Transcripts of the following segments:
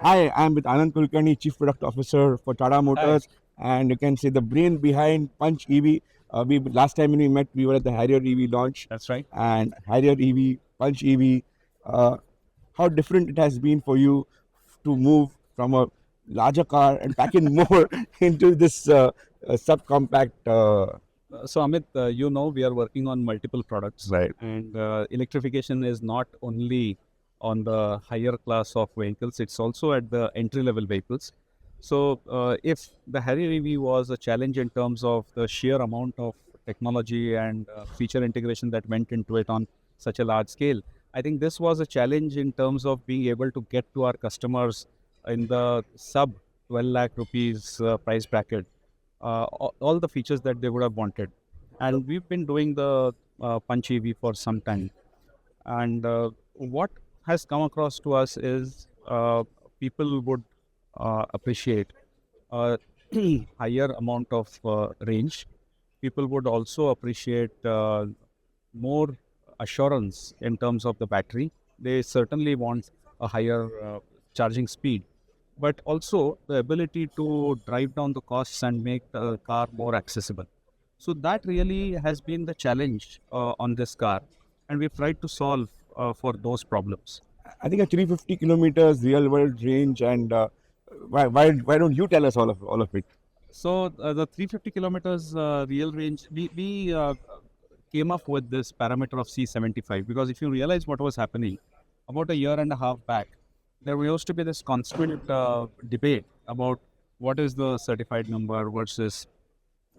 Hi, I'm with Anand Kulkarni, Chief Product Officer for Tata Motors, and you can say the brain behind Punch EV. We last time when we met, we were at the Harrier EV launch. That's right. And Harrier EV, Punch EV. How different it has been for you to move from a larger car and pack in more into this subcompact. So Amit, we are working on multiple products, Right. and electrification is not only on the higher class of vehicles; it's also at the entry level vehicles. So if the Harrier EV was a challenge in terms of the sheer amount of technology and feature integration that went into it on such a large scale, I think this was a challenge in terms of being able to get to our customers in the sub 12 lakh rupees price bracket all the features that they would have wanted. And we've been doing the Punch EV for some time. And what has come across to us is people would appreciate a higher amount of range. People would also appreciate more assurance in terms of the battery. They certainly want a higher charging speed, but also the ability to drive down the costs and make the car more accessible. So that really has been the challenge on this car, and we've tried to solve for those problems. I think a 350 kilometers real world range, and why don't you tell us all of it? So the 350 kilometers real range, we came up with this parameter of C75 because if you realize what was happening about a year and a half back, there used to be this constant debate about what is the certified number versus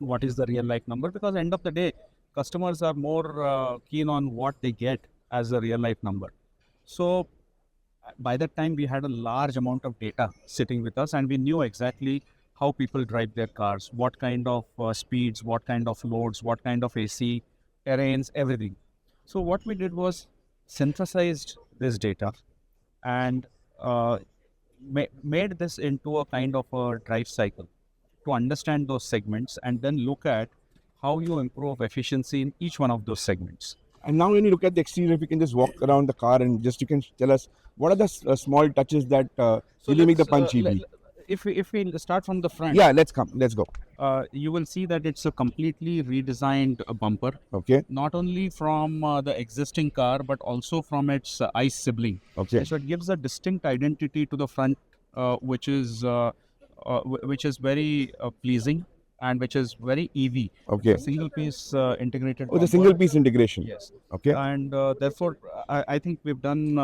what is the real life number, because end of the day customers are more keen on what they get as a real life number. So by that time we had a large amount of data sitting with us, and we knew exactly how people drive their cars, what kind of speeds, what kind of loads, what kind of AC terrains, everything. So what we did was synthesized this data and made this into a kind of a drive cycle to understand those segments and then look at how you improve efficiency in each one of those segments. And now when you look at the exterior, if you can just walk around the car and just you can tell us what are the small touches that So really make the let's Punch EV. if we start from the front, Yeah, let's go. you will see that it's a completely redesigned bumper, Okay, not only from the existing car but also from its ICE sibling. okay, So it gives a distinct identity to the front, which is very pleasing and which is very EV. okay. A single piece integrated Oh, the bumper. single piece integration. Yes, Okay. and therefore I think we've done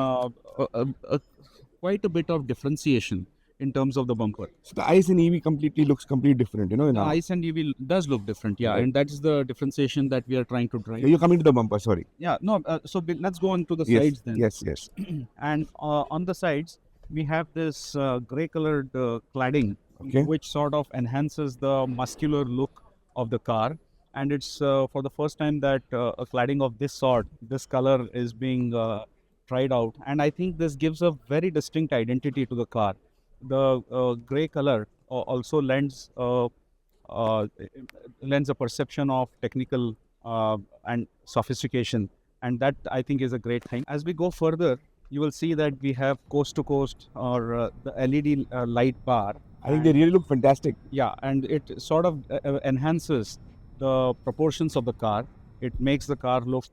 quite a bit of differentiation in terms of the bumper. So the ICE and EV completely looks completely different, The now. ICE and EV does look different, yeah, Right. and that is the differentiation that we are trying to drive. You're coming to the bumper, sorry. Yeah, no, let's go on to the Yes, sides then. yes. And on the sides, we have this gray colored cladding, Okay. which sort of enhances the muscular look of the car. And it's for the first time that a cladding of this sort, this color is being tried out. And I think this gives a very distinct identity to the car. The gray color also uh, lends a perception of technical and sophistication, and that I think is a great thing. As we go further, you will see that we have coast to coast or the LED light bar. I think they really look fantastic. Yeah, and it sort of enhances the proportions of the car. It makes the car look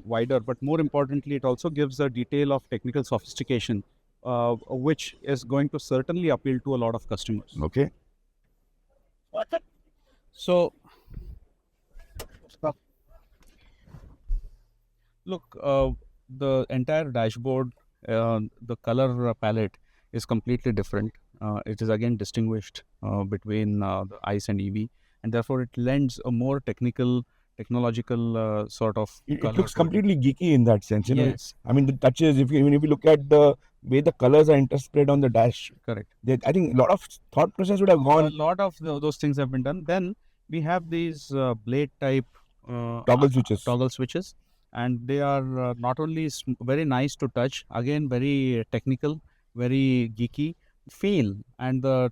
wider, but more importantly, it also gives a detail of technical sophistication, which is going to certainly appeal to a lot of customers. Okay. So, look, the entire dashboard, the color palette is completely different. It is again distinguished between the ICE and EV, and therefore it lends a more technological sort of It color looks to completely geeky in that sense, Yes, I mean, the touches, even if you look at the way the colors are interspread on the dash, correct. I think a lot of thought process would have A gone. lot of those things have been done. Then we have these blade type Toggle switches. toggle switches, and they are not only very nice to touch, again very technical, very geeky feel, and the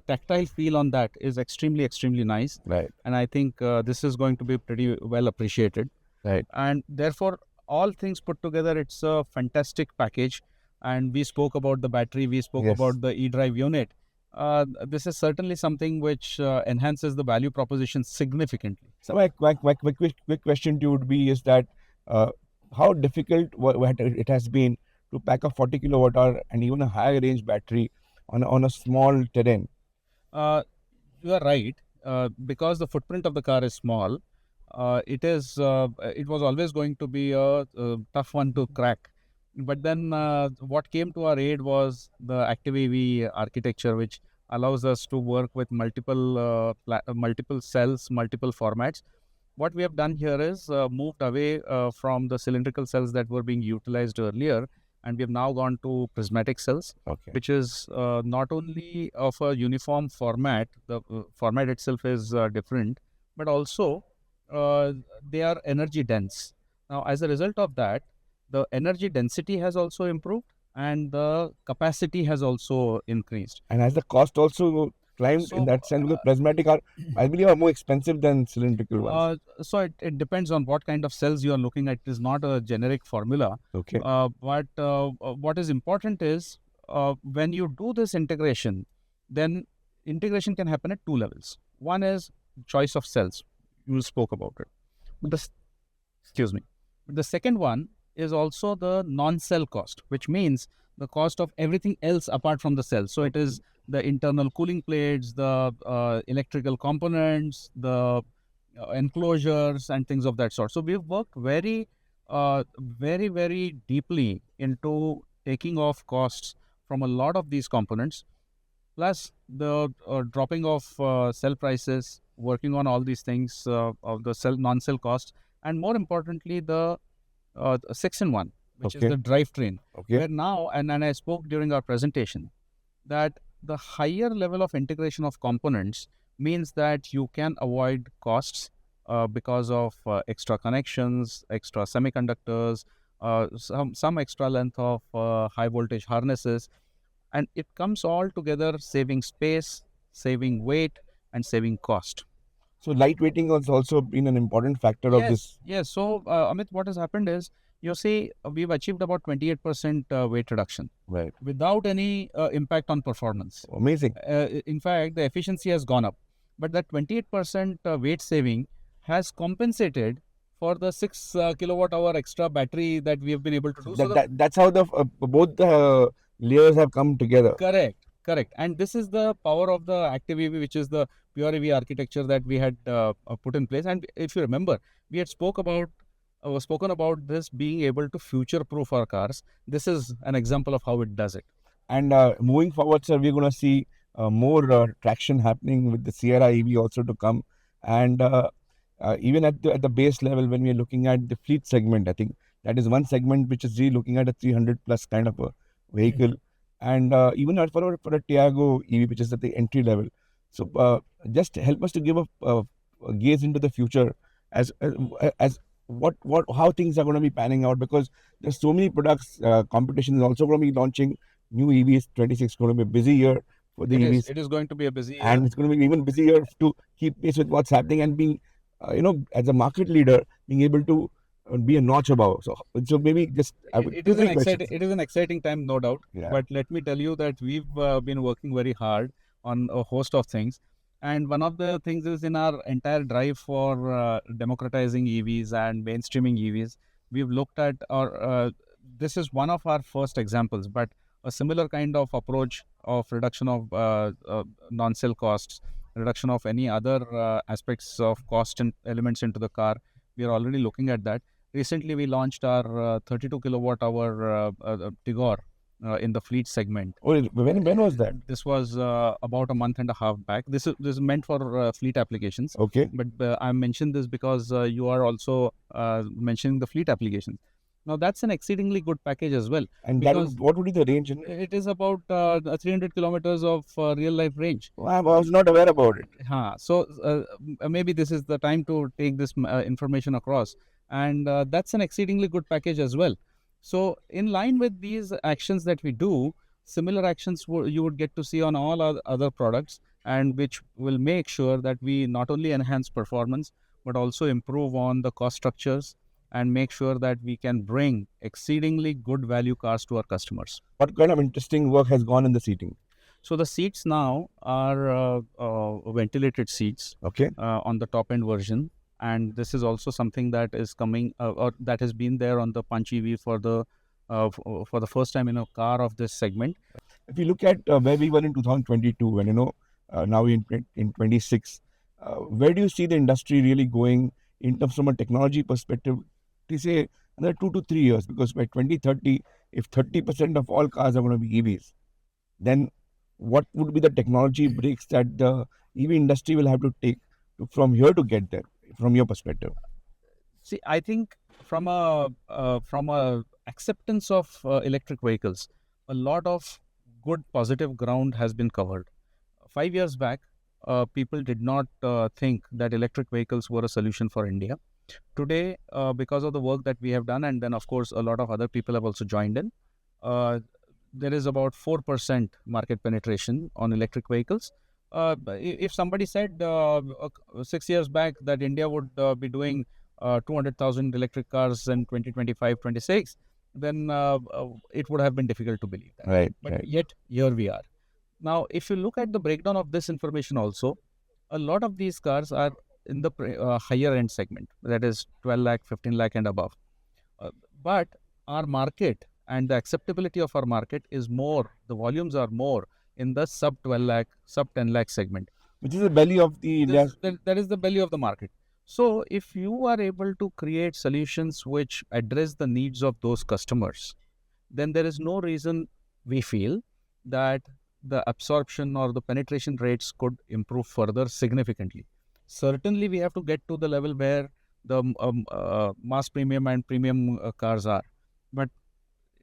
tactile feel on that is extremely nice. Right, And I think this is going to be pretty well appreciated. right. And therefore, all things put together, it's a fantastic package. and we spoke about the battery, we spoke Yes. about the e-drive unit. This is certainly something which enhances the value proposition significantly. So my quick question to you would be is that uh, how difficult what it has been to pack a 40 kilowatt hour and even a high range battery on a small terrain. Uh, you are right. Because the footprint of the car is small, it was always going to be a tough one to crack. But then what came to our aid was the Active EV architecture, which allows us to work with multiple cells, multiple formats. What we have done here is moved away from the cylindrical cells that were being utilized earlier, and we have now gone to prismatic cells, Okay. which is not only of a uniform format, the format itself is different, but also uh, they are energy dense. Now, as a result of that, the energy density has also improved and the capacity has also increased. And has the cost also climbed in So, that sense? Because prismatic are, I believe, are more expensive than cylindrical ones. it depends on what kind of cells you are looking at. It is not a generic formula. Okay. But what is important is when you do this integration, then integration can happen at two levels. One is choice of cells. You spoke about it. But excuse me. The second one is also the non-cell cost, which means the cost of everything else apart from the cell. So it is the internal cooling plates, the electrical components, the enclosures, and things of that sort. So we've worked very deeply into taking off costs from a lot of these components, plus the dropping of cell prices, working on all these things of the cell non-cell costs, and more importantly the section one, which is Okay. the drivetrain, Okay. where now, and I spoke during our presentation, that the higher level of integration of components means that you can avoid costs because of extra connections, extra semiconductors, some extra length of high voltage harnesses, and it comes all together saving space, saving weight, and saving cost. So lightweighting has also been an important factor of Yes, this. yes. So, Amit, what has happened is, you see, we've achieved about 28% weight reduction Right. without any impact on performance. Amazing. In fact, the efficiency has gone up, but that 28% weight saving has compensated for the 6 kilowatt hour extra battery that we have been able to do. So, That's how the both the layers have come together. correct. And this is the power of the Active EV, which is the pure EV architecture that we had put in place. And if you remember, we had spoken about this being able to future proof our cars. This is an example of how it does it. And moving forward, sir, we're going to see more traction happening with the Sierra EV also to come. And even at the base level, when we're looking at the fleet segment, I think that is one segment which is really looking at a 300 plus kind of a vehicle. And even for a Tiago EV, which is at the entry level. So just help us to give a gaze into the future as as what how things are going to be panning out, because there's so many products. Competition is also going to be launching new EVs. 26 is going to be a busy year for the EVs, It is going to be a busy year. and it's going to be even busier to keep pace with what's happening and being, as a market leader, being able to be a notch above. So maybe just It two is an three questions. it is an exciting time, no doubt. Yeah. But let me tell you that we've been working very hard on a host of things. And one of the things is, in our entire drive for democratizing EVs and mainstreaming EVs, we've looked at this is one of our first examples, but a similar kind of approach of reduction of non-cell costs, reduction of any other aspects of cost and elements into the car. We are already looking at that. Recently, we launched our 32 kilowatt hour Tigor in the fleet segment. Oh, when was that? This was about a month and a half back. This is meant for fleet applications. Okay. But I mentioned this because you are also mentioning the fleet applications. Now, that's an exceedingly good package as well. And Because what would be the range in it? it is about 300 kilometers of real life range. Oh, I was not aware about it. So maybe this is the time to take this information across, and that's an exceedingly good package as well. So in line with these actions that we do, similar actions you would get to see on all other products, and which will make sure that we not only enhance performance but also improve on the cost structures, and make sure that we can bring exceedingly good value cars to our customers. What kind of interesting work has gone in the seating? So the seats now are ventilated seats Okay. on the top end version, and this is also something that is coming or that has been there on the Punch EV for the first time in a car of this segment. If you look at where we were in 2022 and now in 26, where do you see the industry really going in terms from a technology perspective? To say another 2 to 3 years, because by 2030, if 30% of all cars are going to be EVs, then what would be the technology breaks that the EV industry will have to take from here to get there, from your perspective? See, I think from a acceptance of electric vehicles, a lot of good positive ground has been covered. 5 years back, people did not think that electric vehicles were a solution for India. Today, because of the work that we have done, and then of course a lot of other people have also joined in, uh, there is about 4% market penetration on electric vehicles. If somebody said 6 years back that India would be doing 200,000 electric cars in 2025-26, then it would have been difficult to believe that. Right, But right. yet, here we are. Now, if you look at the breakdown of this information also, a lot of these cars are in the higher end segment, that is 12 lakh, 15 lakh and above. But our market and the acceptability of our market is more, the volumes are more in the sub 12 lakh, sub 10 lakh segment. Which is the belly of the India. That is the belly of the market. So, if you are able to create solutions which address the needs of those customers, then there is no reason we feel that the absorption or the penetration rates could improve further significantly. Certainly, we have to get to the level where the mass premium and premium cars are. But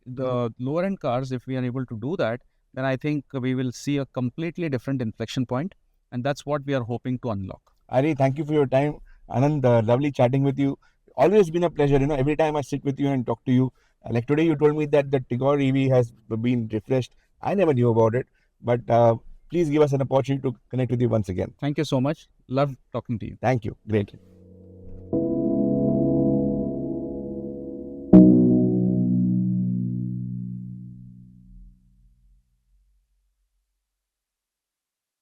the lower end cars, if we are able to do that, then I think we will see a completely different inflection point, and that's what we are hoping to unlock. Ari, thank you for your time. Anand, lovely chatting with you. Always been a pleasure. Every time I sit with you and talk to you, like today, you told me that the Tigor EV has been refreshed. I never knew about it, but please give us an opportunity to connect with you once again. Thank you so much. Love talking to you. Thank you. Great.